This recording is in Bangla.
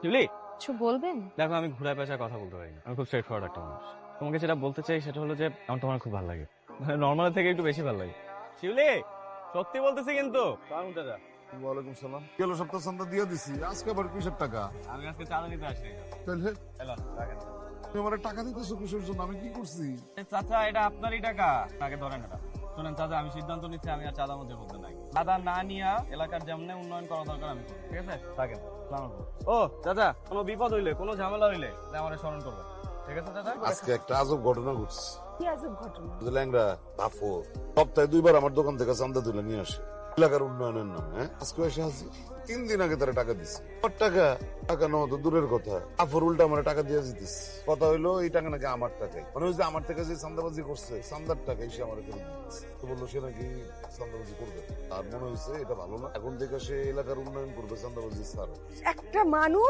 শিউলি, কিছু বলবেন? দেখো আমি ঘুরায় পেঁচায় কথা বলতে পারি না, আমি খুব স্ট্রেট ফরওয়ার্ড একটা মানুষ। তোমাকে যেটা বলতে চাই সেটা হলো যে আমার তোমার খুব ভালো লাগে, মানে নর্মাল থেকে একটু বেশি ভালো লাগে। শিউলি, সত্যি বলতেছি কিন্তু। দাদা, ওয়ালাইকুম সালাম। গেল সপ্তাহ সন্ধ্যা দিয়ে দিছি, আজকে আবার কিসের টাকা? আমি আজকে চাঁদা নিতে আসি। তাহলে হ্যালো, রাখেন। তুমি আমার টাকা দিতেছো কিসের জন্য? আমি কি করছি? চাচা, এটা আপনারই টাকা, আগে ধরেন এটা। শোনেন চাচা, আমি সিদ্ধান্ত নিচ্ছি আমি আর চাঁদা মধ্যে বলতে নাই। চাঁদা না নিয়া এলাকার যেমনে উন্নয়ন করা দরকার আমি করবো, ঠিক আছে? থাকেন। আসসালামু আলাইকুম। ও চাচা, কোনো বিপদ হইলে কোনো ঝামেলা হইলে আমার স্মরণ করবেন, ঠিক আছে চাচা? আজকে একটা আজব ঘটনা ঘটছে। কি আজব ঘটনা? ল্যাংরা বাফো সপ্তাহে 2 বার আমার দোকান থেকে চান্দা তুলে নিয়ে আসে এলাকার উন্নয়নের নামে। আজকে এসে হাসি 3 দিন আগে তারা টাকা দিচ্ছে। ওর টাকা টাকা নেওয়া তো দূরের কথা, আফর উল্টা আমার টাকা দিয়ে দিতেছে। কথা হইলো এই টাকা নাকি আমার টাকাই, মানে ওই যে আমার থেকে যে চান্দাবাজি করছে চান্দার টাকা এসে আমার ফেরত দিচ্ছে। তো বললো সে নাকি চান্দাবাজি করবে, আর মনে হয়েছে এটা ভালো না, এখন থেকে সে এলাকার উন্নয়ন করবে, চান্দাবাজি ছাড়। একটা মানুষ